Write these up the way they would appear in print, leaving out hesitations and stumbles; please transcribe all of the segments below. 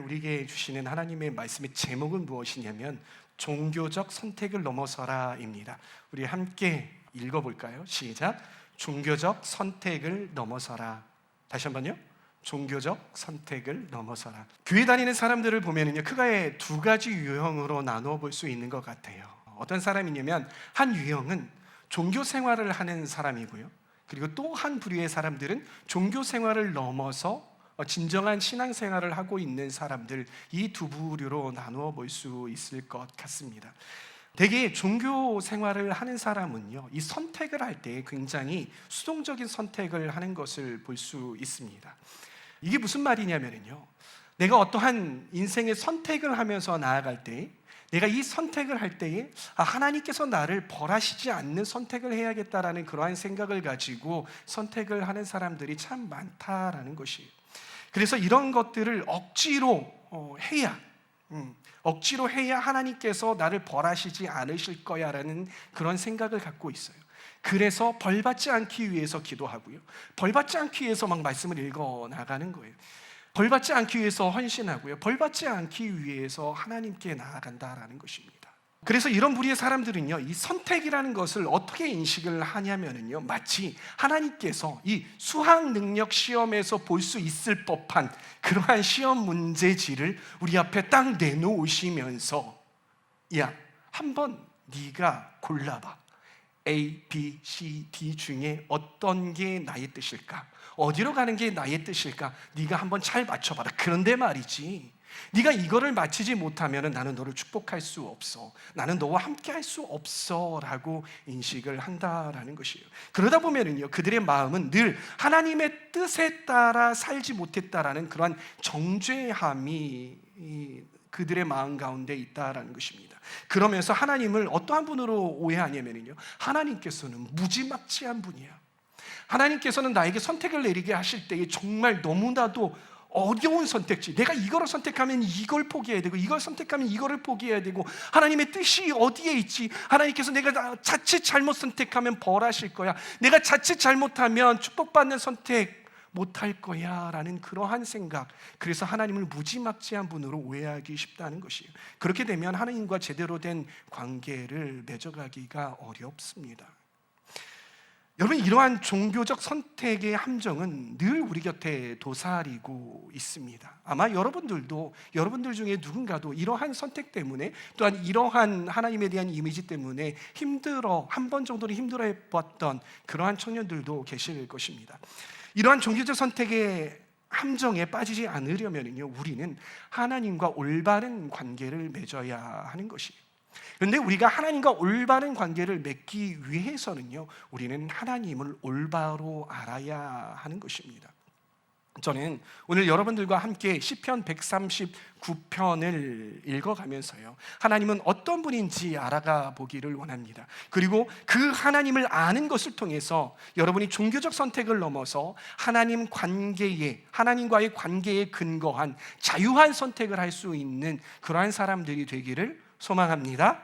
우리에게 주시는 하나님의 말씀의 제목은 무엇이냐면 종교적 선택을 넘어서라입니다. 우리 함께 읽어볼까요? 시작. 종교적 선택을 넘어서라. 다시 한번요. 종교적 선택을 넘어서라. 교회 다니는 사람들을 보면은요, 크게 두 가지 유형으로 나누어 볼 수 있는 것 같아요. 어떤 사람이냐면 한 유형은 종교 생활을 하는 사람이고요, 그리고 또 한 부류의 사람들은 종교 생활을 넘어서 진정한 신앙생활을 하고 있는 사람들, 이 두 부류로 나누어 볼 수 있을 것 같습니다. 대개 종교 생활을 하는 사람은요, 이 선택을 할 때 굉장히 수동적인 선택을 하는 것을 볼 수 있습니다. 이게 무슨 말이냐면요, 내가 어떠한 인생의 선택을 하면서 나아갈 때, 내가 이 선택을 할 때에 하나님께서 나를 벌하시지 않는 선택을 해야겠다라는 그러한 생각을 가지고 선택을 하는 사람들이 참 많다라는 것이에요. 그래서 이런 것들을 억지로 해야 하나님께서 나를 벌하시지 않으실 거야라는 그런 생각을 갖고 있어요. 그래서 벌받지 않기 위해서 기도하고요, 벌받지 않기 위해서 막 말씀을 읽어 나가는 거예요. 벌받지 않기 위해서 헌신하고요, 벌받지 않기 위해서 하나님께 나아간다라는 것입니다. 그래서 이런 부류의 사람들은요, 이 선택이라는 것을 어떻게 인식을 하냐면요, 마치 하나님께서 이 수학 능력 시험에서 볼 수 있을 법한 그러한 시험 문제지를 우리 앞에 딱 내놓으시면서, 야, 한번 네가 골라봐. A, B, C, D 중에 어떤 게 나의 뜻일까? 어디로 가는 게 나의 뜻일까? 네가 한번 잘 맞춰봐라. 그런데 말이지, 네가 이거를 맞히지 못하면 나는 너를 축복할 수 없어, 나는 너와 함께 할 수 없어 라고 인식을 한다라는 것이에요. 그러다 보면은요, 그들의 마음은 늘 하나님의 뜻에 따라 살지 못했다라는 그러한 정죄함이 그들의 마음 가운데 있다라는 것입니다. 그러면서 하나님을 어떠한 분으로 오해하냐면요, 하나님께서는 무지막지한 분이야. 하나님께서는 나에게 선택을 내리게 하실 때에 정말 너무나도 어려운 선택지, 내가 이거를 선택하면 이걸 포기해야 되고, 이걸 선택하면 이거를 포기해야 되고, 하나님의 뜻이 어디에 있지? 하나님께서 내가 자칫 잘못 선택하면 벌하실 거야, 내가 자칫 잘못하면 축복받는 선택 못할 거야 라는 그러한 생각, 그래서 하나님을 무지막지한 분으로 오해하기 쉽다는 것이에요. 그렇게 되면 하나님과 제대로 된 관계를 맺어가기가 어렵습니다. 여러분, 이러한 종교적 선택의 함정은 늘 우리 곁에 도사리고 있습니다. 아마 여러분들 중에 누군가도 이러한 선택 때문에, 또한 이러한 하나님에 대한 이미지 때문에 한 번 정도는 힘들어했던 그러한 청년들도 계실 것입니다. 이러한 종교적 선택의 함정에 빠지지 않으려면요, 우리는 하나님과 올바른 관계를 맺어야 하는 것이에요. 그런데 우리가 하나님과 올바른 관계를 맺기 위해서는요, 우리는 하나님을 올바로 알아야 하는 것입니다. 저는 오늘 여러분들과 함께 시편 139편을 읽어가면서요, 하나님은 어떤 분인지 알아가 보기를 원합니다. 그리고 그 하나님을 아는 것을 통해서 여러분이 종교적 선택을 넘어서 하나님과의 관계에 근거한 자유한 선택을 할 수 있는 그러한 사람들이 되기를 소망합니다.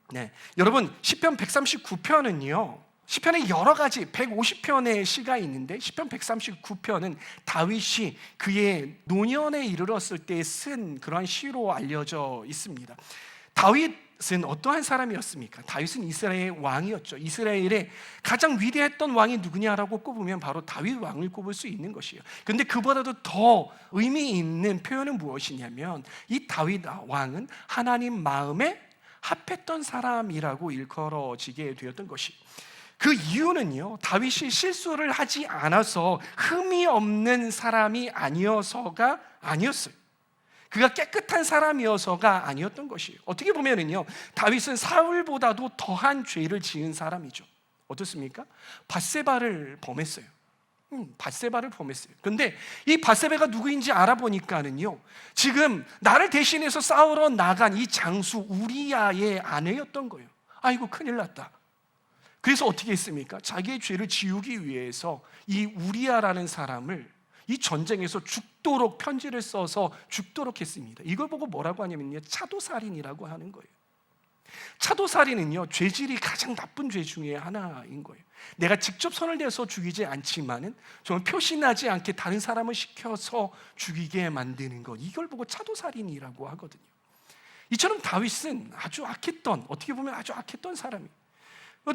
네, 여러분, 시편 139편은요, 시편에 여러 가지 150편의 시가 있는데, 시편 139편은 다윗이 그의 노년에 이르렀을 때 쓴 그러한 시로 알려져 있습니다. 다윗은 어떠한 사람이었습니까? 다윗은 이스라엘의 왕이었죠. 이스라엘의 가장 위대했던 왕이 누구냐라고 꼽으면 바로 다윗 왕을 꼽을 수 있는 것이에요. 그런데 그보다도 더 의미 있는 표현은 무엇이냐면, 이 다윗 왕은 하나님 마음에 합했던 사람이라고 일컬어지게 되었던 것이, 그 이유는요, 다윗이 실수를 하지 않아서 흠이 없는 사람이 아니어서가 아니었어요. 그가 깨끗한 사람이어서가 아니었던 것이에요. 어떻게 보면은요, 다윗은 사울보다도 더한 죄를 지은 사람이죠. 어떻습니까? 밧세바를 범했어요. 근데 이 밧세바가 누구인지 알아보니까는요, 지금 나를 대신해서 싸우러 나간 이 장수 우리야의 아내였던 거예요. 아이고, 큰일 났다. 그래서 어떻게 했습니까? 자기의 죄를 지우기 위해서 이 우리야라는 사람을 이 전쟁에서 죽도록 편지를 써서 죽도록 했습니다. 이걸 보고 뭐라고 하냐면요, 차도살인이라고 하는 거예요. 차도살인은요, 죄질이 가장 나쁜 죄 중에 하나인 거예요. 내가 직접 손을 대서 죽이지 않지만은 정말 표시나지 않게 다른 사람을 시켜서 죽이게 만드는 것, 이걸 보고 차도살인이라고 하거든요. 이처럼 다윗은 아주 악했던, 어떻게 보면 아주 악했던 사람이에요.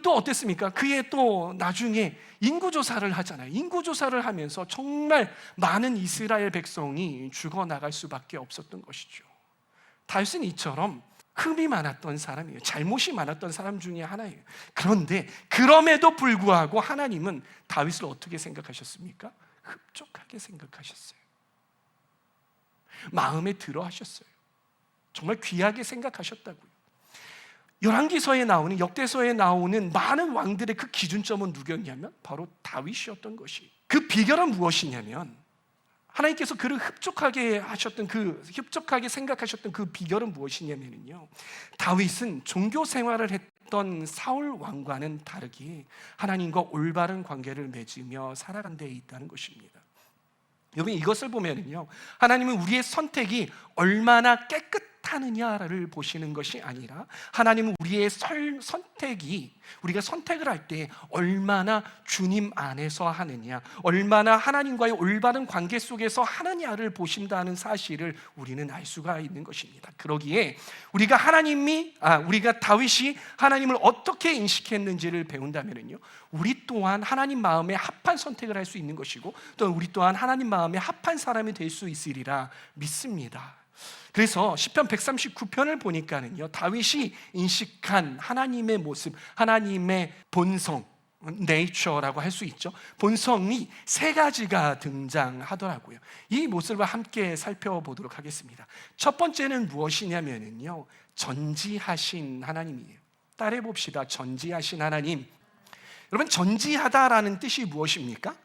또 어땠습니까? 그의 또 나중에 인구조사를 하잖아요. 인구조사를 하면서 정말 많은 이스라엘 백성이 죽어나갈 수밖에 없었던 것이죠. 다윗은 이처럼 흠이 많았던 사람이에요. 잘못이 많았던 사람 중에 하나예요. 그런데 그럼에도 불구하고 하나님은 다윗을 어떻게 생각하셨습니까? 흡족하게 생각하셨어요. 마음에 들어 하셨어요. 정말 귀하게 생각하셨다고요. 열왕기서에 나오는, 역대서에 나오는 많은 왕들의 그 기준점은 누구였냐면 바로 다윗이었던 것이. 그 비결은 무엇이냐면, 하나님께서 그를 흡족하게 하셨던, 흡족하게 생각하셨던 그 비결은 무엇이냐면요, 다윗은 종교 생활을 했던 사울 왕과는 다르게 하나님과 올바른 관계를 맺으며 살아간 데 있다는 것입니다. 여러분, 이것을 보면은요, 하나님은 우리의 선택이 얼마나 깨끗하느냐를 보시는 것이 아니라, 하나님은 우리의 선택이, 우리가 선택을 할 때 얼마나 주님 안에서 하느냐, 얼마나 하나님과의 올바른 관계 속에서 하느냐를 보신다는 사실을 우리는 알 수가 있는 것입니다. 그러기에 우리가 우리가 다윗이 하나님을 어떻게 인식했는지를 배운다면요, 우리 또한 하나님 마음에 합한 선택을 할 수 있는 것이고, 또 우리 또한 하나님 마음에 합한 사람이 될 수 있으리라 믿습니다. 그래서 시편 139편을 보니까는요, 다윗이 인식한 하나님의 모습, 하나님의 본성, 네이처라고 할 수 있죠. 본성이 세 가지가 등장하더라고요. 이 모습을 함께 살펴보도록 하겠습니다. 첫 번째는 무엇이냐면요, 전지하신 하나님이에요. 따라해 봅시다. 전지하신 하나님. 여러분, 전지하다라는 뜻이 무엇입니까?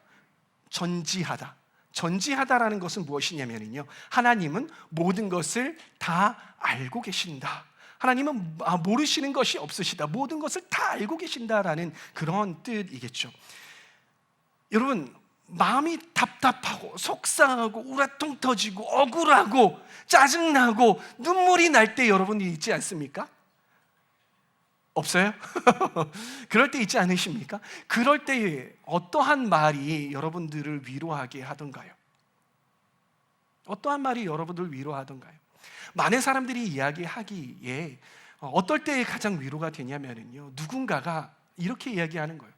전지하다. 전지하다라는 것은 무엇이냐면요, 하나님은 모든 것을 다 알고 계신다. 하나님은 모르시는 것이 없으시다. 모든 것을 다 알고 계신다라는 그런 뜻이겠죠. 여러분, 마음이 답답하고 속상하고 우라통 터지고 억울하고 짜증나고 눈물이 날 때 여러분이 있지 않습니까? 없어요? 그럴 때 있지 않으십니까? 그럴 때 어떠한 말이 여러분들을 위로하게 하던가요? 어떠한 말이 여러분들을 위로하던가요? 많은 사람들이 이야기하기에 어떨 때 가장 위로가 되냐면요, 누군가가 이렇게 이야기하는 거예요.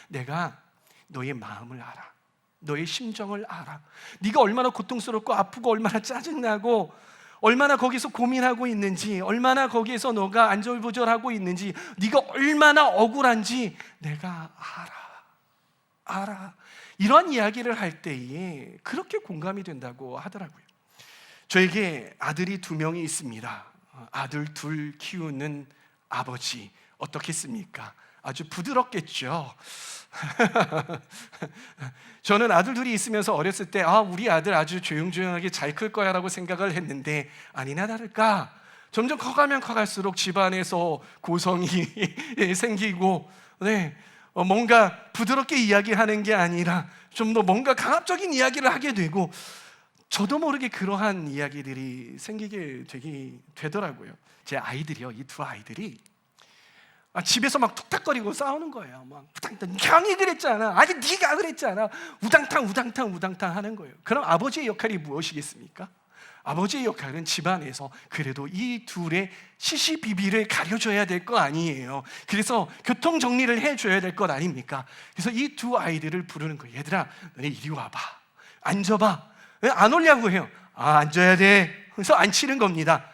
내가 너의 마음을 알아. 너의 심정을 알아. 네가 얼마나 고통스럽고 아프고 얼마나 짜증나고 얼마나 거기서 고민하고 있는지, 얼마나 거기에서 너가 안절부절하고 있는지, 네가 얼마나 억울한지 내가 알아. 이런 이야기를 할 때에 그렇게 공감이 된다고 하더라고요. 저에게 아들이 2명이 있습니다. 아들 2 키우는 아버지 어떻겠습니까? 아주 부드럽겠죠. 저는 아들 2이 있으면서 어렸을 때 우리 아들 아주 조용조용하게 잘 클 거야 라고 생각을 했는데, 아니나 다를까 점점 커가면 커갈수록 집안에서 고성이 생기고, 뭔가 부드럽게 이야기하는 게 아니라 좀 더 뭔가 강압적인 이야기를 하게 되고, 저도 모르게 그러한 이야기들이 생기게 되더라고요. 제 아이들이요, 이 2 아이들이 집에서 막 툭탁거리고 싸우는 거예요. 막 우당탕, 형이 그랬잖아, 아니 네가 그랬잖아, 우당탕 하는 거예요. 그럼 아버지의 역할이 무엇이겠습니까? 아버지의 역할은 집안에서 그래도 이 둘의 시시비비를 가려줘야 될 거 아니에요. 그래서 교통 정리를 해줘야 될 것 아닙니까? 그래서 이 2 아이들을 부르는 거예요. 얘들아, 너네 이리 와봐, 앉아봐. 왜 안 오려고 해요? 앉아야 돼. 그래서 앉히는 겁니다.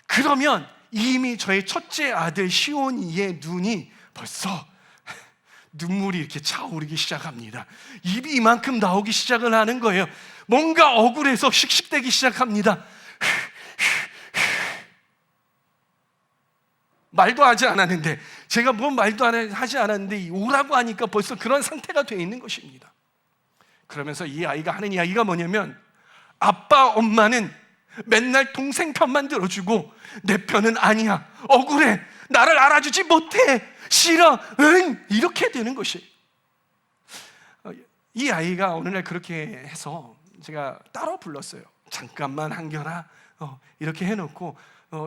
그러면 이미 저의 첫째 아들 시온이의 눈이 벌써 눈물이 이렇게 차오르기 시작합니다. 입이 이만큼 나오기 시작을 하는 거예요. 뭔가 억울해서 씩씩대기 시작합니다. 말도 하지 않았는데, 제가 뭔 말도 하지 않았는데 오라고 하니까 벌써 그런 상태가 되어 있는 것입니다. 그러면서 이 아이가 하는 이야기가 뭐냐면, 아빠 엄마는 맨날 동생 편만 들어주고 내 편은 아니야, 억울해, 나를 알아주지 못해, 싫어, 이렇게 되는 것이. 이 아이가 어느 날 그렇게 해서 제가 따로 불렀어요. 잠깐만 한결아, 이렇게 해놓고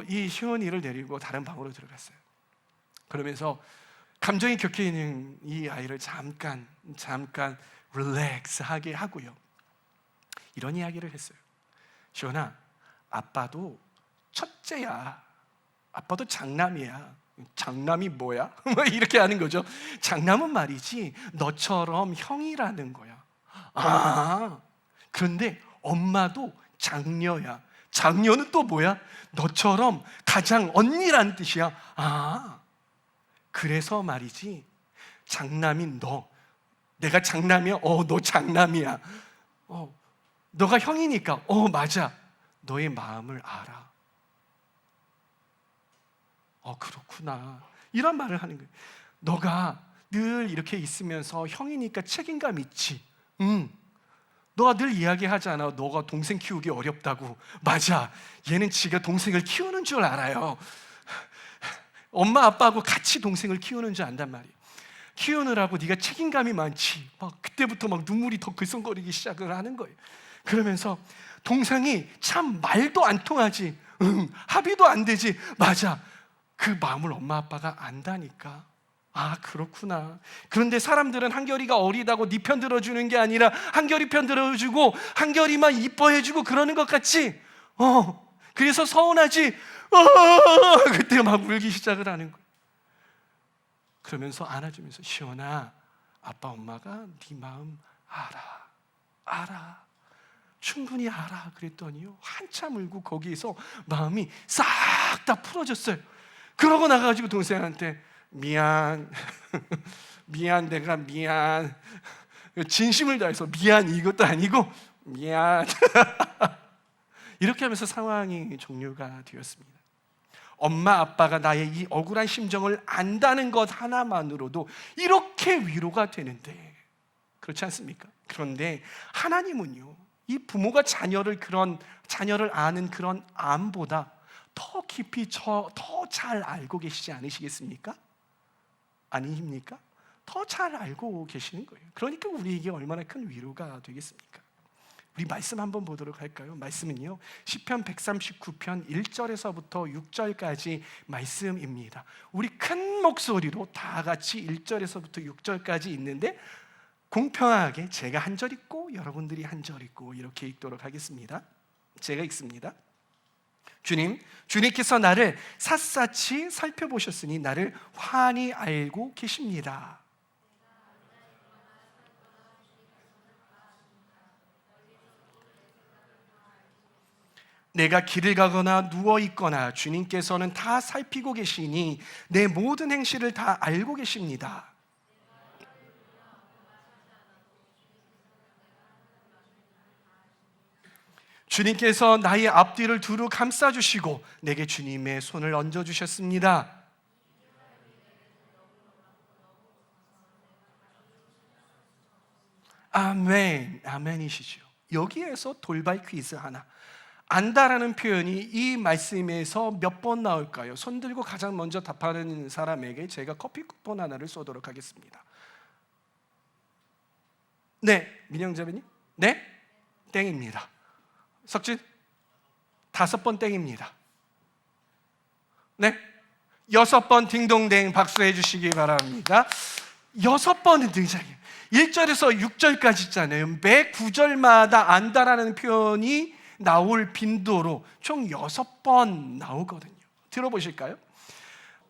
이 시온이를 데리고 다른 방으로 들어갔어요. 그러면서 감정이 격해 있는 이 아이를 잠깐 릴렉스하게 하고요, 이런 이야기를 했어요. 시원아, 아빠도 첫째야. 아빠도 장남이야. 장남이 뭐야? 뭐 이렇게 하는 거죠. 장남은 말이지 너처럼 형이라는 거야. 아, 그런데 엄마도 장녀야. 장녀는 또 뭐야? 너처럼 가장 언니라는 뜻이야. 아, 그래서 말이지 장남인 너, 내가 장남이야? 너 장남이야. 너가 형이니까 맞아, 너의 마음을 알아. 그렇구나, 이런 말을 하는 거예요. 너가 늘 이렇게 있으면서 형이니까 책임감 있지. 너가 늘 이야기하잖아, 너가 동생 키우기 어렵다고. 맞아, 얘는 지가 동생을 키우는 줄 알아요. 엄마 아빠하고 같이 동생을 키우는 줄 안단 말이에요. 키우느라고 네가 책임감이 많지. 막 그때부터 막 눈물이 더 글썽거리기 시작을 하는 거예요. 그러면서 동생이 참 말도 안 통하지, 합의도 안 되지. 맞아, 그 마음을 엄마 아빠가 안다니까. 아, 그렇구나. 그런데 사람들은 한결이가 어리다고 네 편 들어주는 게 아니라 한결이 편 들어주고 한결이만 이뻐해주고 그러는 것 같지? 그래서 서운하지? 그때 막 울기 시작을 하는 거야. 그러면서 안아주면서, 시원아, 아빠 엄마가 네 마음 알아, 충분히 알아. 그랬더니요, 한참 울고 거기에서 마음이 싹 다 풀어졌어요. 그러고 나가가지고 동생한테 미안 내가 미안, 진심을 다해서 미안, 이것도 아니고 미안 이렇게 하면서 상황이 종료가 되었습니다. 엄마 아빠가 나의 이 억울한 심정을 안다는 것 하나만으로도 이렇게 위로가 되는데, 그렇지 않습니까? 그런데 하나님은요, 이 부모가 자녀를 아는 그런 암보다 더 깊이 더 잘 알고 계시지 않으시겠습니까? 아닙니까? 더 잘 알고 계시는 거예요. 그러니까 우리에게 얼마나 큰 위로가 되겠습니까? 우리 말씀 한번 보도록 할까요? 말씀은요, 시편 139편 1절에서부터 6절까지 말씀입니다. 우리 큰 목소리로 다 같이 1절에서부터 6절까지 있는데, 공평하게 제가 한 절 읽고 여러분들이 한 절 읽고 이렇게 읽도록 하겠습니다. 제가 읽습니다. 주님께서 나를 샅샅이 살펴보셨으니 나를 환히 알고 계십니다. 내가 길을 가거나 누워 있거나 주님께서는 다 살피고 계시니 내 모든 행실을 다 알고 계십니다. 주님께서 나의 앞뒤를 두루 감싸주시고 내게 주님의 손을 얹어주셨습니다. 아멘, 아멘이시죠. 여기에서 돌발 퀴즈 하나. 안다라는 표현이 이 말씀에서 몇 번 나올까요? 손 들고 가장 먼저 답하는 사람에게 제가 커피 쿠폰 하나를 쏘도록 하겠습니다. 네, 민영자매님? 네? 땡입니다. 석진? 5번 땡입니다. 네? 6번 딩동댕 박수해 주시기 바랍니다. 6번은 등장해요. 1절에서 6절까지 있잖아요. 매 9절마다 안다라는 표현이 나올 빈도로 총 6번 나오거든요. 들어보실까요?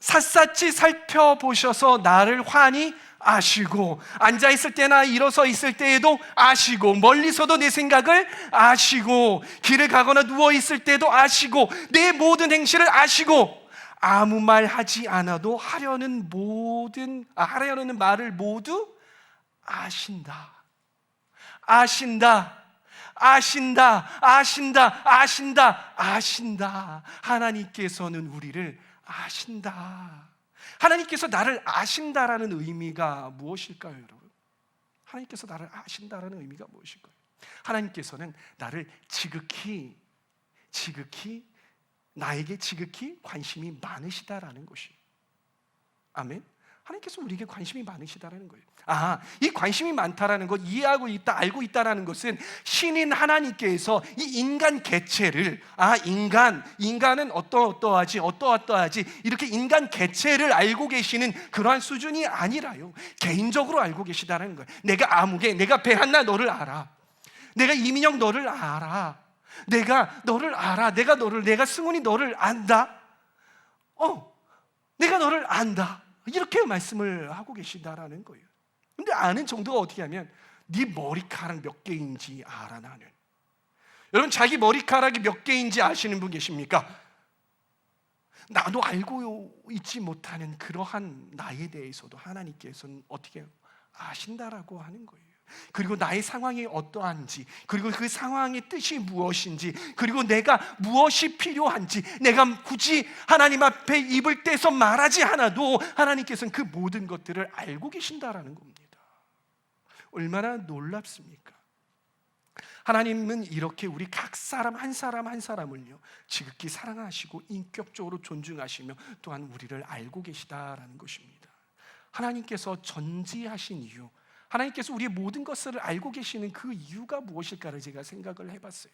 샅샅이 살펴보셔서 나를 환히 아시고, 앉아있을 때나 일어서 있을 때에도 아시고, 멀리서도 내 생각을 아시고, 길을 가거나 누워있을 때도 아시고, 내 모든 행실을 아시고, 아무 말 하지 않아도 하려는 말을 모두 아신다. 하나님께서는 우리를 아신다. 하나님께서 나를 아신다라는 의미가 무엇일까요, 여러분? 하나님께서 나를 아신다라는 의미가 무엇일까요? 하나님께서는 나를 나에게 지극히 관심이 많으시다라는 것이에요. 아멘. 하나님께서 우리에게 관심이 많으시다라는 거예요. 이 관심이 많다라는 것, 이해하고 있다, 알고 있다라는 것은 신인 하나님께서 이 인간 개체를 인간은 어떠하지 이렇게 인간 개체를 알고 계시는 그러한 수준이 아니라요, 개인적으로 알고 계시다라는 거예요. 내가 아무개, 내가 배한나 너를 알아. 내가 이민영 너를 알아. 내가 너를 알아. 내가 승훈이 너를 안다. 내가 너를 안다. 이렇게 말씀을 하고 계신다라는 거예요. 근데 아는 정도가 어떻게 하면 네 머리카락 몇 개인지 알아. 나는. 여러분, 자기 머리카락이 몇 개인지 아시는 분 계십니까? 나도 알고 있지 못하는 그러한 나에 대해서도 하나님께서는 어떻게 해요? 아신다라고 하는 거예요. 그리고 나의 상황이 어떠한지, 그리고 그 상황의 뜻이 무엇인지, 그리고 내가 무엇이 필요한지, 내가 굳이 하나님 앞에 입을 떼서 말하지 않아도 하나님께서는 그 모든 것들을 알고 계신다라는 겁니다. 얼마나 놀랍습니까? 하나님은 이렇게 우리 각 사람 한 사람을요 지극히 사랑하시고 인격적으로 존중하시며 또한 우리를 알고 계시다라는 것입니다. 하나님께서 전지하신 이유, 하나님께서 우리의 모든 것을 알고 계시는 그 이유가 무엇일까를 제가 생각을 해봤어요.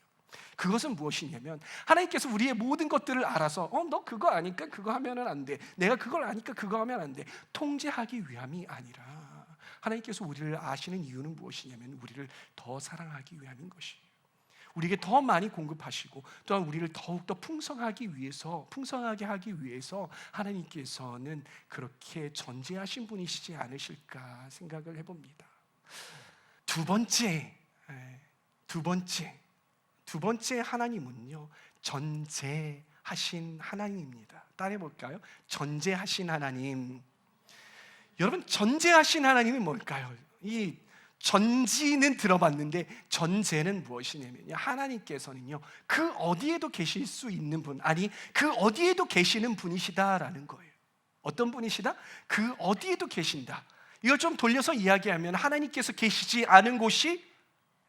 그것은 무엇이냐면, 하나님께서 우리의 모든 것들을 알아서 너 그거 아니까 그거 하면은 안 돼, 내가 그걸 아니까 그거 하면 안 돼, 통제하기 위함이 아니라 하나님께서 우리를 아시는 이유는 무엇이냐면 우리를 더 사랑하기 위함인 것이에요. 우리에게 더 많이 공급하시고 또한 우리를 더욱더 풍성하게 하기 위해서 하나님께서는 그렇게 전제하신 분이시지 않으실까 생각을 해봅니다. 두 번째 하나님은요, 전제하신 하나님입니다. 따라해볼까요? 전제하신 하나님. 여러분, 전제하신 하나님이 뭘까요? 이 전지는 들어봤는데 전제는 무엇이냐면, 하나님께서는요 그 어디에도 계실 수 있는 분, 그 어디에도 계시는 분이시다라는 거예요. 어떤 분이시다? 그 어디에도 계신다. 이걸 좀 돌려서 이야기하면, 하나님께서 계시지 않은 곳이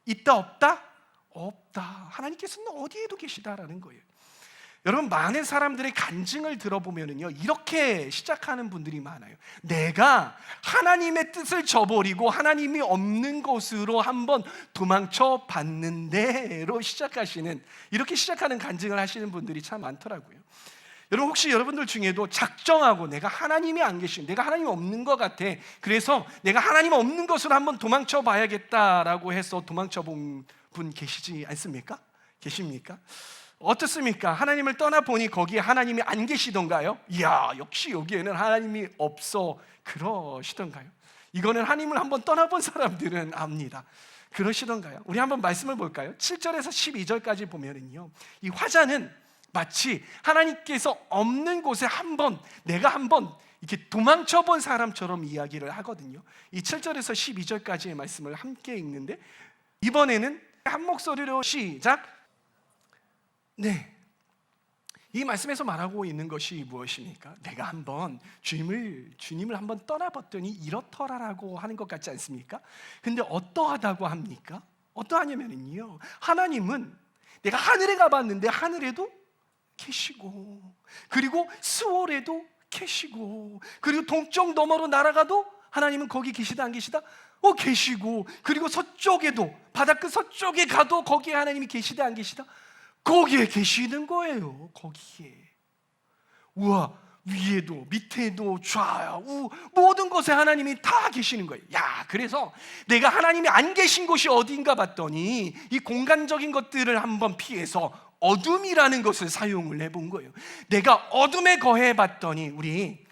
있다 없다? 없다. 하나님께서는 어디에도 계시다라는 거예요. 여러분, 많은 사람들의 간증을 들어보면요 이렇게 시작하는 분들이 많아요. 내가 하나님의 뜻을 저버리고 하나님이 없는 곳으로 한번 도망쳐 봤는데로 이렇게 시작하는 간증을 하시는 분들이 참 많더라고요. 여러분, 혹시 여러분들 중에도 작정하고 내가 하나님이 안 계신, 내가 하나님이 없는 것 같아, 그래서 내가 하나님 없는 곳으로 한번 도망쳐 봐야겠다라고 해서 도망쳐 본 분 계시지 않습니까? 계십니까? 어떻습니까? 하나님을 떠나보니 거기에 하나님이 안 계시던가요? 이야, 역시 여기에는 하나님이 없어, 그러시던가요? 이거는 하나님을 한번 떠나본 사람들은 압니다. 그러시던가요? 우리 한번 말씀을 볼까요? 7절에서 12절까지 보면은요, 이 화자는 마치 하나님께서 없는 곳에 내가 한번 이렇게 도망쳐 본 사람처럼 이야기를 하거든요. 이 7절에서 12절까지의 말씀을 함께 읽는데, 이번에는 한 목소리로 시작. 이 말씀에서 말하고 있는 것이 무엇입니까? 내가 한번 주님을 한번 떠나봤더니 이렇더라라고 하는 것 같지 않습니까? 근데 어떠하다고 합니까? 어떠하냐면요, 하나님은 내가 하늘에 가봤는데 하늘에도 계시고, 그리고 스월에도 계시고, 그리고 동쪽 너머로 날아가도 하나님은 거기 계시다 안 계시다? 계시고, 그리고 서쪽에도, 바닷가 서쪽에 가도 거기에 하나님이 계시다 안 계시다? 거기에 계시는 거예요. 거기에. 우와, 위에도 밑에도 좌우 모든 곳에 하나님이 다 계시는 거예요. 그래서 내가 하나님이 안 계신 곳이 어디인가 봤더니 이 공간적인 것들을 한번 피해서 어둠이라는 것을 사용을 해본 거예요. 내가 어둠에 거해 봤더니, 우리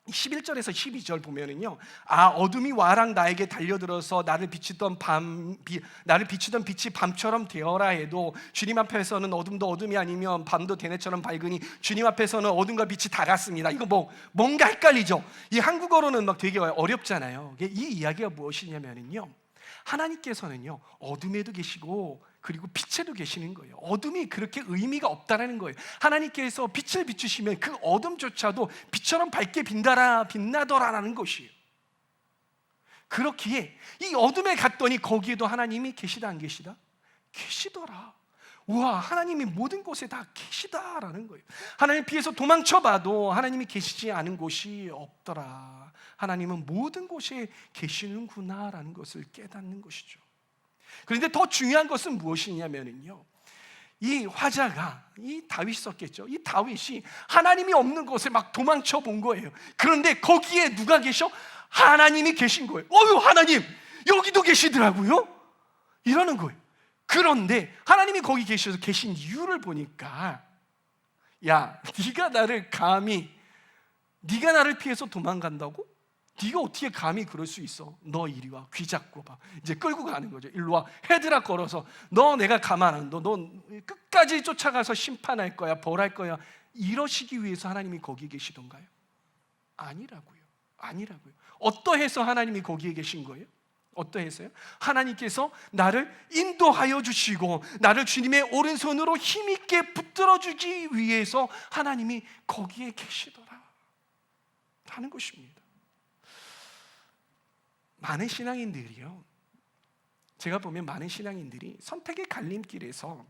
11절에서 12절 보면은요, 어둠이 와랑 나에게 달려들어서 나를 비추던 빛이 밤처럼 되어라 해도 주님 앞에서는 어둠도 어둠이 아니면 밤도 대낮처럼 밝으니 주님 앞에서는 어둠과 빛이 다 같습니다. 이거 뭔가 헷갈리죠? 이 한국어로는 막 되게 어렵잖아요. 이 이야기가 무엇이냐면요, 하나님께서는요 어둠에도 계시고 그리고 빛에도 계시는 거예요. 어둠이 그렇게 의미가 없다라는 거예요. 하나님께서 빛을 비추시면 그 어둠조차도 빛처럼 밝게 빛나더라라는 것이에요. 그렇기에 이 어둠에 갔더니 거기에도 하나님이 계시다 안 계시다? 계시더라. 우와, 하나님이 모든 곳에 다 계시다라는 거예요. 하나님 피해서 도망쳐봐도 하나님이 계시지 않은 곳이 없더라. 하나님은 모든 곳에 계시는구나라는 것을 깨닫는 것이죠. 그런데 더 중요한 것은 무엇이냐면요, 이 화자가, 이 다윗이 썼겠죠. 이 다윗이 하나님이 없는 곳에 막 도망쳐 본 거예요. 그런데 거기에 누가 계셔? 하나님이 계신 거예요. 어휴, 하나님 여기도 계시더라고요, 이러는 거예요. 그런데 하나님이 거기 계셔서 계신 이유를 보니까, 야, 네가 나를 피해서 도망간다고? 네가 어떻게 감히 그럴 수 있어? 너 이리 와, 귀 잡고 봐. 이제 끌고 가는 거죠. 일로 와, 헤드락 걸어서 너 내가 가만 안 둬. 너 끝까지 쫓아가서 심판할 거야, 벌할 거야. 이러시기 위해서 하나님이 거기 계시던가요? 아니라고요. 어떠해서 하나님이 거기에 계신 거예요? 어떠해서요? 하나님께서 나를 인도하여 주시고 나를 주님의 오른손으로 힘있게 붙들어 주기 위해서 하나님이 거기에 계시더라 라는 것입니다. 많은 신앙인들이요, 제가 보면 많은 신앙인들이 선택의 갈림길에서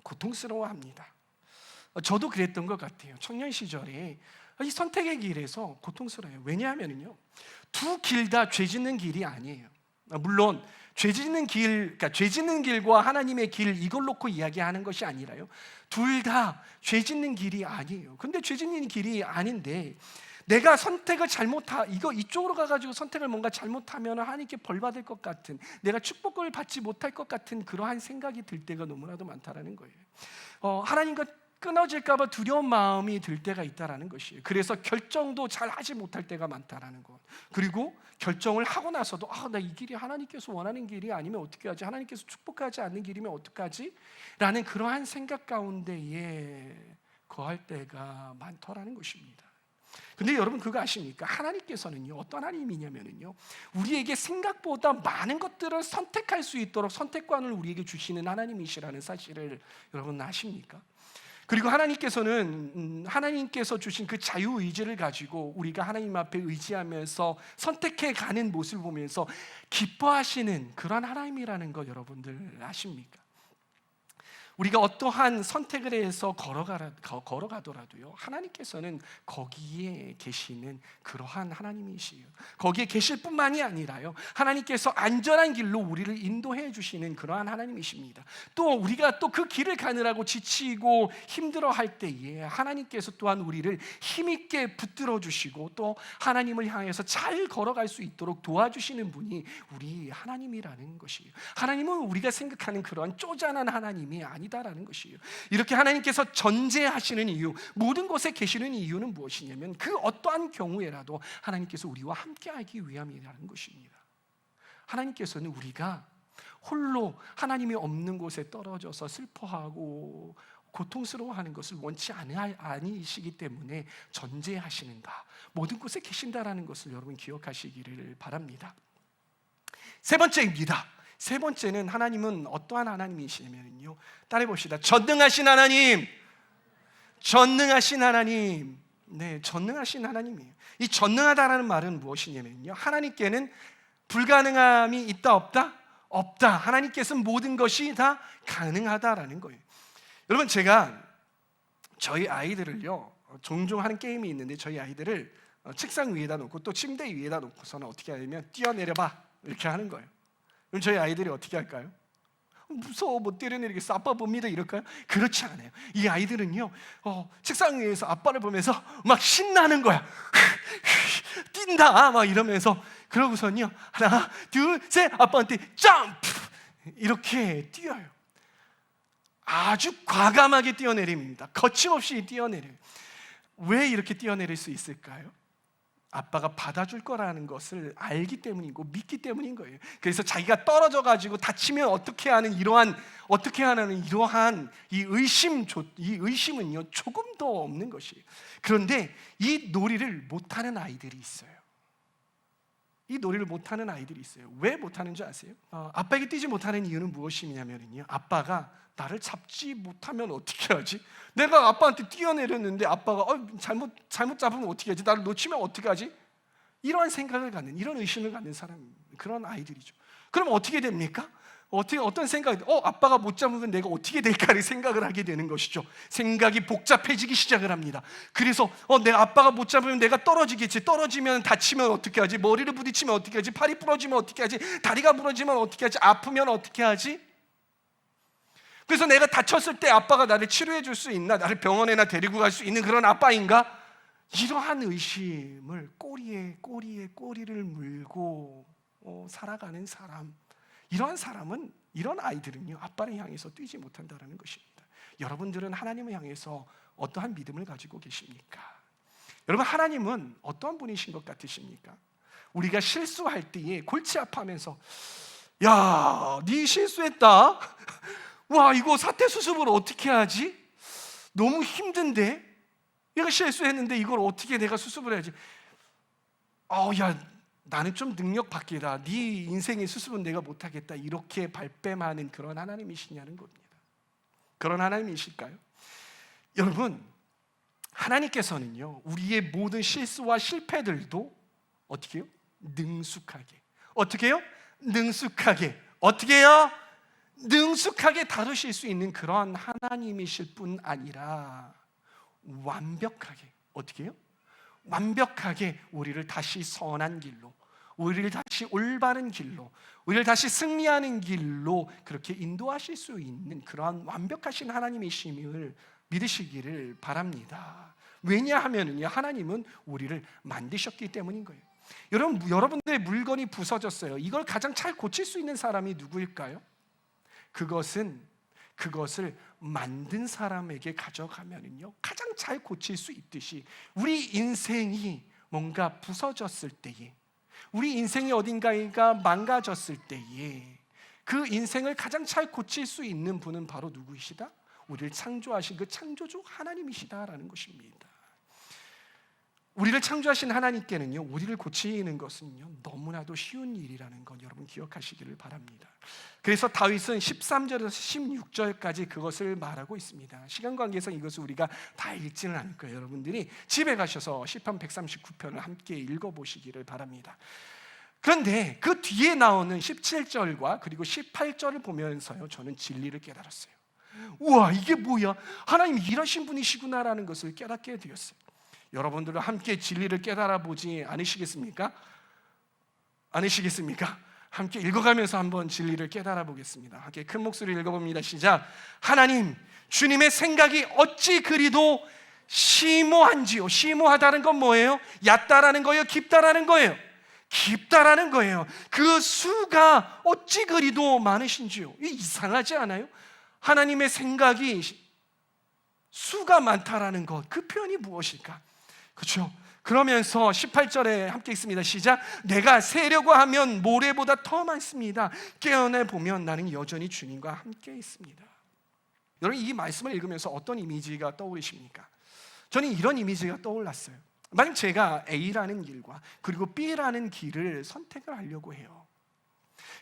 고통스러워합니다. 저도 그랬던 것 같아요. 청년 시절에 이 선택의 길에서 고통스러워요. 왜냐하면요, 두 길 다 죄 짓는 길이 아니에요. 물론 죄 짓는 길과 하나님의 길, 이걸 놓고 이야기하는 것이 아니라요, 둘 다 죄 짓는 길이 아니에요. 근데 죄 짓는 길이 아닌데 내가 선택을 이쪽으로 가가지고 선택을 뭔가 잘못하면 하나님께 벌 받을 것 같은, 내가 축복을 받지 못할 것 같은 그러한 생각이 들 때가 너무나도 많다라는 거예요. 하나님과 끊어질까 봐 두려운 마음이 들 때가 있다라는 것이에요. 그래서 결정도 잘 하지 못할 때가 많다라는 것. 그리고 결정을 하고 나서도 나 이 길이 하나님께서 원하는 길이 아니면 어떻게 하지? 하나님께서 축복하지 않는 길이면 어떡하지? 라는 그러한 생각 가운데에 거할 때가 많더라는 것입니다. 근데 여러분 그거 아십니까? 하나님께서는요, 어떤 하나님이냐면요, 우리에게 생각보다 많은 것들을 선택할 수 있도록 선택권을 우리에게 주시는 하나님이시라는 사실을 여러분 아십니까? 그리고 하나님께서 주신 그 자유의지를 가지고 우리가 하나님 앞에 의지하면서 선택해 가는 모습을 보면서 기뻐하시는 그런 하나님이라는 거 여러분들 아십니까? 우리가 어떠한 선택을 해서 걸어가더라도요, 하나님께서는 거기에 계시는 그러한 하나님이시에요. 거기에 계실 뿐만이 아니라요, 하나님께서 안전한 길로 우리를 인도해 주시는 그러한 하나님이십니다. 또 우리가 또 그 길을 가느라고 지치고 힘들어할 때에 하나님께서 또한 우리를 힘있게 붙들어 주시고 또 하나님을 향해서 잘 걸어갈 수 있도록 도와주시는 분이 우리 하나님이라는 것이에요. 하나님은 우리가 생각하는 그러한 쪼잔한 하나님이 아니다라는 것이에요. 이렇게 하나님께서 전제하시는 이유, 모든 곳에 계시는 이유는 무엇이냐면 그 어떠한 경우에라도 하나님께서 우리와 함께하기 위함이라는 것입니다. 하나님께서는 우리가 홀로 하나님이 없는 곳에 떨어져서 슬퍼하고 고통스러워하는 것을 원치 아니시기 때문에 전제하시는다, 모든 곳에 계신다라는 것을 여러분 기억하시기를 바랍니다. 세 번째입니다. 세 번째는 하나님은 어떠한 하나님이시냐면요, 따라해 봅시다. 전능하신 하나님. 전능하신 하나님. 네, 전능하신 하나님이에요. 이 전능하다라는 말은 무엇이냐면요, 하나님께는 불가능함이 있다 없다? 없다. 하나님께서는 모든 것이 다 가능하다라는 거예요. 여러분, 제가 저희 아이들을요, 종종 하는 게임이 있는데 저희 아이들을 책상 위에다 놓고 또 침대 위에다 놓고서는 어떻게 하냐면 뛰어내려봐 이렇게 하는 거예요. 그럼 저희 아이들이 어떻게 할까요? 무서워, 못 뛰어내리겠어, 아빠 봅니다 이럴까요? 그렇지 않아요. 이 아이들은요, 책상 위에서 아빠를 보면서 막 신나는 거야. 뛴다 막 이러면서, 그러고서는요, 하나 둘 셋 아빠한테 점프 이렇게 뛰어요. 아주 과감하게 뛰어내립니다. 거침없이 뛰어내려요. 왜 이렇게 뛰어내릴 수 있을까요? 아빠가 받아줄 거라는 것을 알기 때문이고 믿기 때문인 거예요. 그래서 자기가 떨어져 가지고 다치면 어떻게 하는 이러한 이 의심은요 조금도 없는 것이에요. 그런데 이 놀이를 못하는 아이들이 있어요. 왜 못하는 줄 아세요? 아빠에게 뛰지 못하는 이유는 무엇이냐면요, 아빠가 나를 잡지 못하면 어떻게 하지? 내가 아빠한테 뛰어내렸는데 아빠가 잘못 잡으면 어떻게 하지? 나를 놓치면 어떻게 하지? 이러한 생각을 갖는, 이런 의심을 갖는 사람, 그런 아이들이죠. 그럼 어떻게 됩니까? 어떤 생각이, 아빠가 못 잡으면 내가 어떻게 될까를 생각을 하게 되는 것이죠. 생각이 복잡해지기 시작을 합니다. 그래서 내 아빠가 못 잡으면 내가 떨어지겠지. 떨어지면 다치면 어떻게 하지? 머리를 부딪히면 어떻게 하지? 팔이 부러지면 어떻게 하지? 다리가 부러지면 어떻게 하지? 아프면 어떻게 하지? 그래서 내가 다쳤을 때 아빠가 나를 치료해 줄 수 있나? 나를 병원에나 데리고 갈 수 있는 그런 아빠인가? 이러한 의심을 꼬리에 꼬리를 물고 살아가는 사람, 이러한 사람은, 이런 아이들은요, 아빠를 향해서 뛰지 못한다는 것입니다. 여러분들은 하나님을 향해서 어떠한 믿음을 가지고 계십니까? 여러분, 하나님은 어떠한 분이신 것 같으십니까? 우리가 실수할 때에 골치 아파하면서, 야, 네 실수했다. 와, 이거 사퇴수습을 어떻게 하지? 너무 힘든데? 얘가 실수했는데 이걸 어떻게 내가 수습을 해야지? 야, 나는 좀 능력 밖이다. 네 인생의 수습은 내가 못하겠다. 이렇게 발뺌하는 그런 하나님이시냐는 겁니다. 그런 하나님이실까요? 여러분, 하나님께서는요, 우리의 모든 실수와 실패들도 어떻게 해요? 능숙하게. 어떻게 해요? 능숙하게. 어떻게 해요? 능숙하게 다루실 수 있는 그런 하나님이실 뿐 아니라 완벽하게, 어떻게 해요? 완벽하게 우리를 다시 선한 길로, 우리를 다시 올바른 길로, 우리를 다시 승리하는 길로 그렇게 인도하실 수 있는 그러한 완벽하신 하나님이심을 믿으시기를 바랍니다. 왜냐하면요, 하나님은 우리를 만드셨기 때문인 거예요. 여러분들의 물건이 부서졌어요. 이걸 가장 잘 고칠 수 있는 사람이 누구일까요? 그것을 만든 사람에게 가져가면은요, 가장 잘 고칠 수 있듯이 우리 인생이 뭔가 부서졌을 때에, 우리 인생이 어딘가가 망가졌을 때에 그 인생을 가장 잘 고칠 수 있는 분은 바로 누구이시다? 우리를 창조하신 그 창조주 하나님이시다라는 것입니다. 우리를 창조하신 하나님께는요, 우리를 고치는 것은요, 너무나도 쉬운 일이라는 것 여러분 기억하시기를 바랍니다. 그래서 다윗은 13절에서 16절까지 그것을 말하고 있습니다. 시간 관계상 이것을 우리가 다 읽지는 않을 거예요. 여러분들이 집에 가셔서 시편 139편을 함께 읽어보시기를 바랍니다. 그런데 그 뒤에 나오는 17절과 그리고 18절을 보면서요, 저는 진리를 깨달았어요. 우와, 이게 뭐야? 하나님 일하신 분이시구나라는 것을 깨닫게 되었어요. 여러분들과 함께 진리를 깨달아 보지 않으시겠습니까? 함께 읽어가면서 한번 진리를 깨달아 보겠습니다. 함께 큰 목소리로 읽어봅니다. 시작. 하나님, 주님의 생각이 어찌 그리도 심오한지요. 심오하다는 건 뭐예요? 얕다라는 거예요? 깊다라는 거예요? 깊다라는 거예요. 그 수가 어찌 그리도 많으신지요. 이상하지 않아요? 하나님의 생각이 수가 많다라는 것, 그 표현이 무엇일까? 그렇죠? 그러면서 18절에 함께 읽습니다. 시작. 내가 세려고 하면 모래보다 더 많습니다. 깨어나 보면 나는 여전히 주님과 함께 있습니다. 여러분, 이 말씀을 읽으면서 어떤 이미지가 떠오르십니까? 저는 이런 이미지가 떠올랐어요. 만약 제가 A라는 길과 그리고 B라는 길을 선택을 하려고 해요.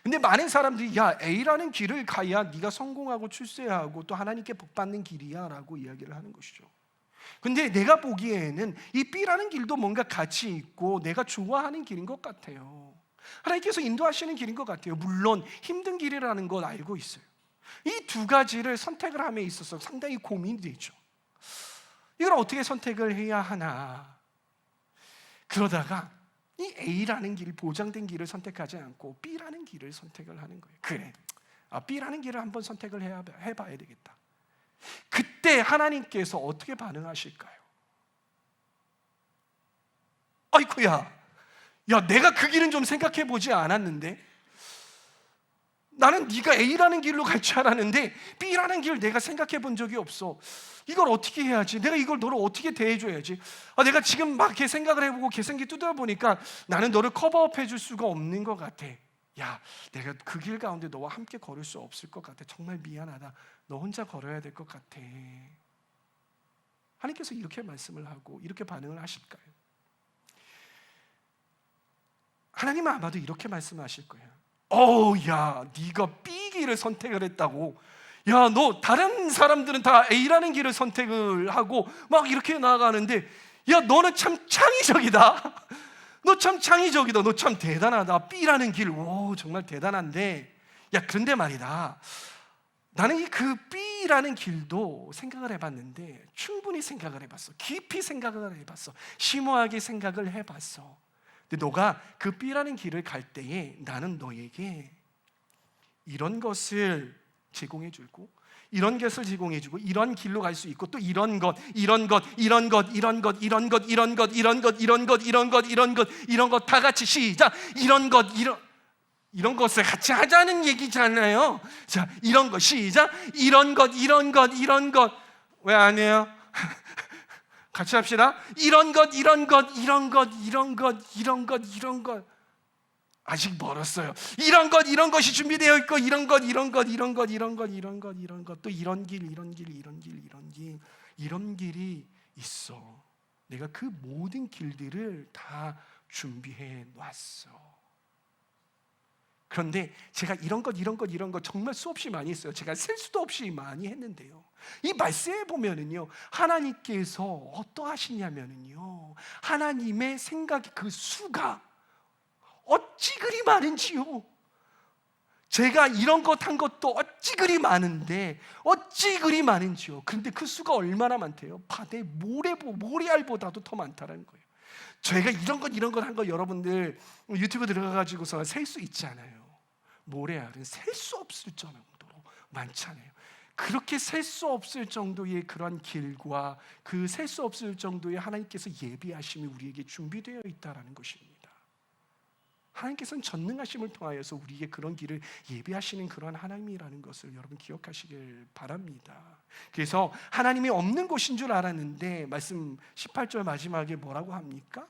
근데 많은 사람들이 A라는 길을 가야 네가 성공하고 출세하고 또 하나님께 복받는 길이야 라고 이야기를 하는 것이죠. 근데 내가 보기에는 이 B라는 길도 뭔가 가치 있고 내가 좋아하는 길인 것 같아요. 하나님께서 인도하시는 길인 것 같아요. 물론 힘든 길이라는 걸 알고 있어요. 이 두 가지를 선택을 함에 있어서 상당히 고민이 되죠. 이걸 어떻게 선택을 해야 하나. 그러다가 이 A라는 길, 보장된 길을 선택하지 않고 B라는 길을 선택을 하는 거예요. 그래, B라는 길을 한번 선택을 해봐야 되겠다. 그때 하나님께서 어떻게 반응하실까요? 아이쿠야, 내가 그 길은 좀 생각해 보지 않았는데, 나는 네가 A라는 길로 갈 줄 알았는데 B라는 길을 내가 생각해 본 적이 없어. 이걸 어떻게 해야지? 내가 이걸 너를 어떻게 대해줘야지? 내가 지금 막 이렇게 생각을 해보고 개성기 뜯어 보니까 나는 너를 커버업 해줄 수가 없는 것 같아. 내가 그 길 가운데 너와 함께 걸을 수 없을 것 같아. 정말 미안하다. 너 혼자 걸어야 될 것 같아. 하나님께서 이렇게 말씀을 하고 이렇게 반응을 하실까요? 하나님은 아마도 이렇게 말씀하실 거예요. 네가 B 길을 선택을 했다고. 너 다른 사람들은 다 A라는 길을 선택을 하고 막 이렇게 나아가는데, 너는 참 창의적이다. 너 참 창의적이다. 너 참 대단하다. B라는 길, 정말 대단한데, 야, 그런데 말이다, 나는 이 그 B라는 길도 생각을 해봤는데 충분히 생각을 해봤어. 깊이 생각을 해봤어. 심오하게 생각을 해봤어. 근데 너가 그 B라는 길을 갈 때에 나는 너에게 이런 것을 제공해주고, 이런 것을 제공해주고, 이런 길로 갈 수 있고, 또 이런 것, 이런 것, 이런 것, 이런 것, 이런 것, 이런 것, 이런 것, 이런 것, 이런 것, 이런 것, 이런 것 다 같이 시작. 이런 것, 이런 것을 같이 하자는 얘기잖아요. 자, 이런 것 시작. 이런 것, 이런 것, 이런 것. 왜 안 해요? 같이 합시다. 이런 것, 이런 것, 이런 것, 이런 것, 이런 것, 이런 것. 아직 멀었어요. 이런 것, 이런 것이 준비되어 있고, 이런 것, 이런 것, 이런 것, 이런 것, 이런 것, 이런 것, 또 이런 길, 이런 길, 이런 길, 이런 길, 이런 길이 있어. 내가 그 모든 길들을 다 준비해 놨어. 그런데 제가 이런 것, 이런 것, 이런 것 정말 수없이 많이 했어요. 제가 셀 수도 없이 많이 했는데요, 이 말씀에 보면은요, 하나님께서 어떠하시냐면은요, 하나님의 생각이 그 수가 어찌 그리 많은지요. 제가 이런 것 한 것도 어찌 그리 많은데, 어찌 그리 많은지요. 그런데 그 수가 얼마나 많대요? 바다의 모래알보다도 더 많다는 거예요. 저희가 이런 것 한 거 여러분들 유튜브 들어가가지고서 셀 수 있잖아요. 모래알은 셀 수 없을 정도로 많잖아요. 그렇게 셀 수 없을 정도의 그런 길과 그 셀 수 없을 정도의 하나님께서 예비하심이 우리에게 준비되어 있다는 것입니다. 하나님께서는 전능하심을 통하여서 우리에게 그런 길을 예비하시는 그런 하나님이라는 것을 여러분 기억하시길 바랍니다. 그래서 하나님이 없는 곳인 줄 알았는데 말씀 18절 마지막에 뭐라고 합니까?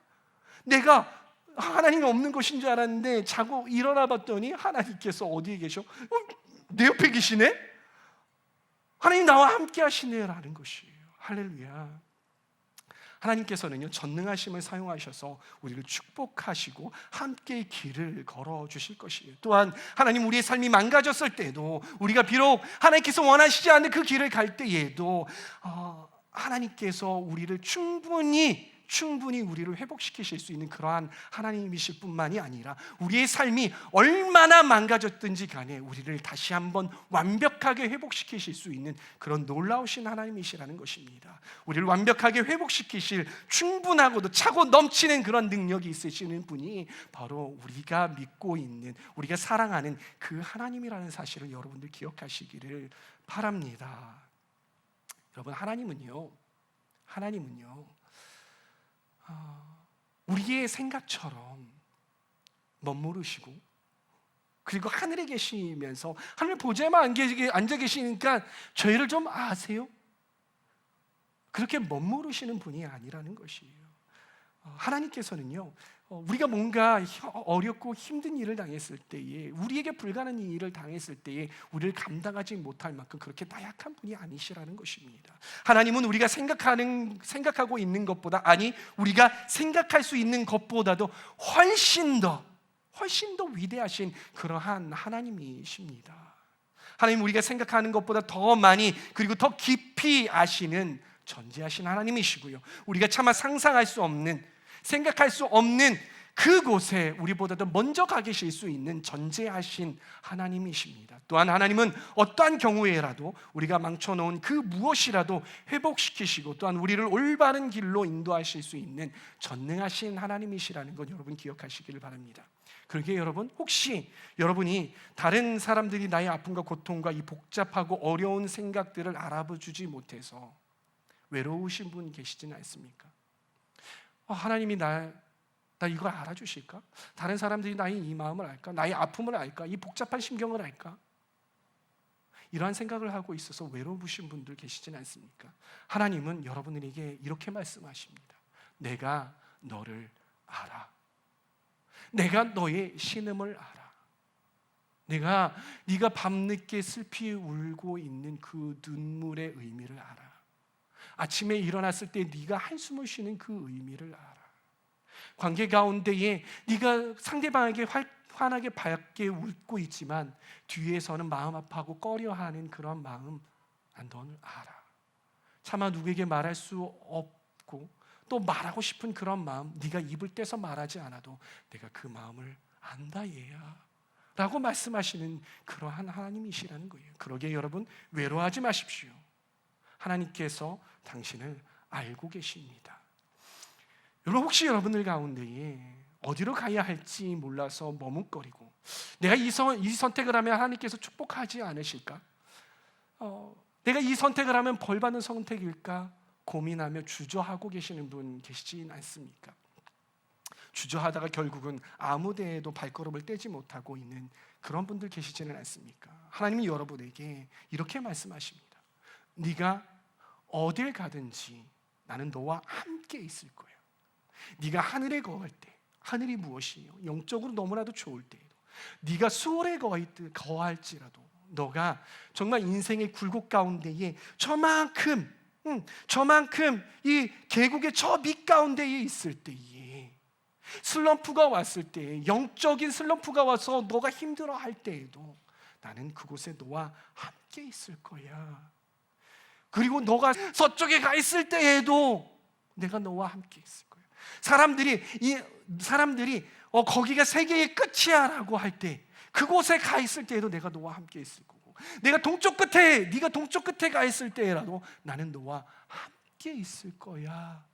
내가 하나님이 없는 곳인 줄 알았는데 자고 일어나 봤더니 하나님께서 어디에 계셔? 내 옆에 계시네? 하나님 나와 함께 하시네라는 것이에요. 할렐루야. 하나님께서는요, 전능하심을 사용하셔서 우리를 축복하시고 함께 길을 걸어주실 것이에요. 또한 하나님, 우리의 삶이 망가졌을 때도, 우리가 비록 하나님께서 원하시지 않는 그 길을 갈 때에도 하나님께서 우리를 충분히 우리를 회복시키실 수 있는 그러한 하나님이실 뿐만이 아니라, 우리의 삶이 얼마나 망가졌든지 간에 우리를 다시 한번 완벽하게 회복시키실 수 있는 그런 놀라우신 하나님이시라는 것입니다. 우리를 완벽하게 회복시키실 충분하고도 차고 넘치는 그런 능력이 있으시는 분이 바로 우리가 믿고 있는, 우리가 사랑하는 그 하나님이라는 사실을 여러분들 기억하시기를 바랍니다. 여러분, 하나님은요 우리의 생각처럼 멋모르시고, 그리고 하늘에 계시면서 하늘 보좌에만 앉아 계시니까 저희를 좀 아세요? 그렇게 멋모르시는 분이 아니라는 것이에요. 하나님께서는요, 우리가 뭔가 어렵고 힘든 일을 당했을 때에, 우리에게 불가능한 일을 당했을 때에 우리를 감당하지 못할 만큼 그렇게 나약한 분이 아니시라는 것입니다. 하나님은 우리가 생각하고 있는 것보다, 아니 우리가 생각할 수 있는 것보다도 훨씬 더 위대하신 그러한 하나님이십니다. 하나님, 우리가 생각하는 것보다 더 많이 그리고 더 깊이 아시는 전지하신 하나님이시고요, 우리가 차마 상상할 수 없는, 생각할 수 없는 그곳에 우리보다도 먼저 가 계실 수 있는 전지하신 하나님이십니다. 또한 하나님은 어떠한 경우에라도 우리가 망쳐놓은 그 무엇이라도 회복시키시고, 또한 우리를 올바른 길로 인도하실 수 있는 전능하신 하나님이시라는 것 여러분 기억하시기를 바랍니다. 그러기에 여러분, 혹시 여러분이 다른 사람들이 나의 아픔과 고통과 이 복잡하고 어려운 생각들을 알아보지 못해서 외로우신 분 계시지는 않습니까? 하나님이 나 이걸 알아주실까? 다른 사람들이 나의 이 마음을 알까? 나의 아픔을 알까? 이 복잡한 심경을 알까? 이러한 생각을 하고 있어서 외로우신 분들 계시지는 않습니까? 하나님은 여러분에게 이렇게 말씀하십니다. 내가 너를 알아. 내가 너의 신음을 알아. 네가 밤늦게 슬피 울고 있는 그 눈물의 의미를 알아. 아침에 일어났을 때 네가 한숨을 쉬는 그 의미를 알아. 관계 가운데에 네가 상대방에게 환하게 밝게 웃고 있지만 뒤에서는 마음 아파하고 꺼려하는 그런 마음, 너는 알아. 차마 누구에게 말할 수 없고 또 말하고 싶은 그런 마음, 네가 입을 떼서 말하지 않아도 내가 그 마음을 안다 얘야 라고 말씀하시는 그러한 하나님이시라는 거예요. 그러기에 여러분 외로워하지 마십시오. 하나님께서 당신을 알고 계십니다. 여러분 혹시 여러분들 가운데에 어디로 가야 할지 몰라서 머뭇거리고 내가 이 선택을 하면 하나님께서 축복하지 않으실까? 내가 이 선택을 하면 벌받는 선택일까? 고민하며 주저하고 계시는 분 계시진 않습니까? 주저하다가 결국은 아무 데에도 발걸음을 떼지 못하고 있는 그런 분들 계시지는 않습니까? 하나님이 여러분에게 이렇게 말씀하십니다. 네가 어딜 가든지 나는 너와 함께 있을 거야. 네가 하늘에 거할 때, 하늘이 무엇이요? 영적으로 너무나도 좋을 때에도, 네가 수월에 거할지라도 너가 정말 인생의 굴곡 가운데에 저만큼 이 계곡의 저 밑가운데에 있을 때에, 슬럼프가 왔을 때, 영적인 슬럼프가 와서 너가 힘들어할 때에도 나는 그곳에 너와 함께 있을 거야. 그리고 너가 서쪽에 가 있을 때에도 내가 너와 함께 있을 거야. 사람들이 거기가 세계의 끝이야라고 할 때, 그곳에 가 있을 때에도 내가 너와 함께 있을 거고, 네가 동쪽 끝에 가 있을 때라도 나는 너와 함께 있을 거야.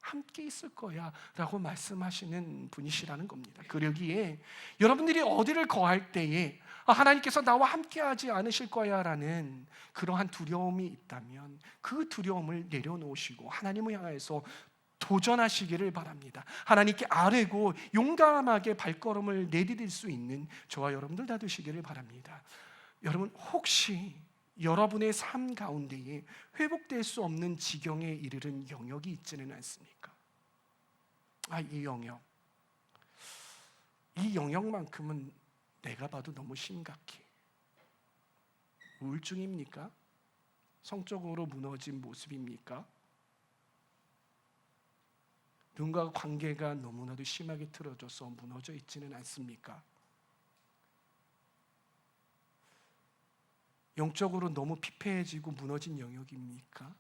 함께 있을 거야 라고 말씀하시는 분이시라는 겁니다. 그러기에 여러분들이 어디를 거할 때에 하나님께서 나와 함께 하지 않으실 거야 라는 그러한 두려움이 있다면 그 두려움을 내려놓으시고 하나님을 향해서 도전하시기를 바랍니다. 하나님께 아뢰고 용감하게 발걸음을 내디딜 수 있는 저와 여러분들 다 되시기를 바랍니다. 여러분 혹시 여러분의 삶 가운데에 회복될 수 없는 지경에 이르는 영역이 있지는 않습니까? 이 영역만큼은 내가 봐도 너무 심각해. 우울증입니까? 성적으로 무너진 모습입니까? 누군가와 관계가 너무나도 심하게 틀어져서 무너져 있지는 않습니까? 영적으로 너무 피폐해지고 무너진 영역입니까?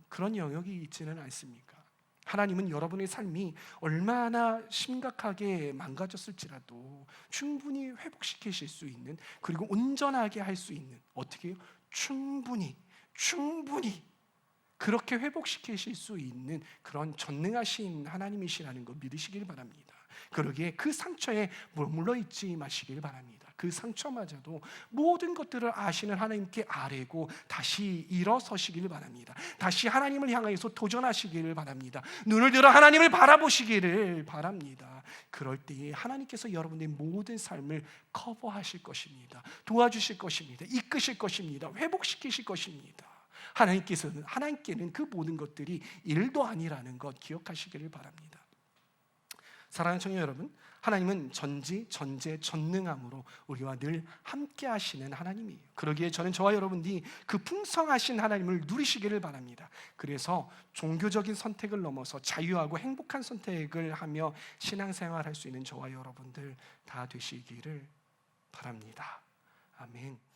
그런 영역이 있지는 않습니까? 하나님은 여러분의 삶이 얼마나 심각하게 망가졌을지라도 충분히 회복시키실 수 있는, 그리고 온전하게 할 수 있는, 어떻게 해요? 충분히 그렇게 회복시키실 수 있는 그런 전능하신 하나님이시라는 거 믿으시길 바랍니다. 그러기에 그 상처에 머물러 있지 마시길 바랍니다. 그 상처마저도 모든 것들을 아시는 하나님께 아뢰고 다시 일어서시길 바랍니다. 다시 하나님을 향해서 도전하시기를 바랍니다. 눈을 들어 하나님을 바라보시기를 바랍니다. 그럴 때에 하나님께서 여러분의 모든 삶을 커버하실 것입니다. 도와주실 것입니다. 이끄실 것입니다. 회복시키실 것입니다. 하나님께는 그 모든 것들이 일도 아니라는 것 기억하시기를 바랍니다. 사랑하는 청년 여러분, 하나님은 전지, 전제, 전능함으로 우리와 늘 함께 하시는 하나님이에요. 그러기에 저는 저와 여러분들이 그 풍성하신 하나님을 누리시기를 바랍니다. 그래서 종교적인 선택을 넘어서 자유하고 행복한 선택을 하며 신앙생활할 수 있는 저와 여러분들 다 되시기를 바랍니다. 아멘.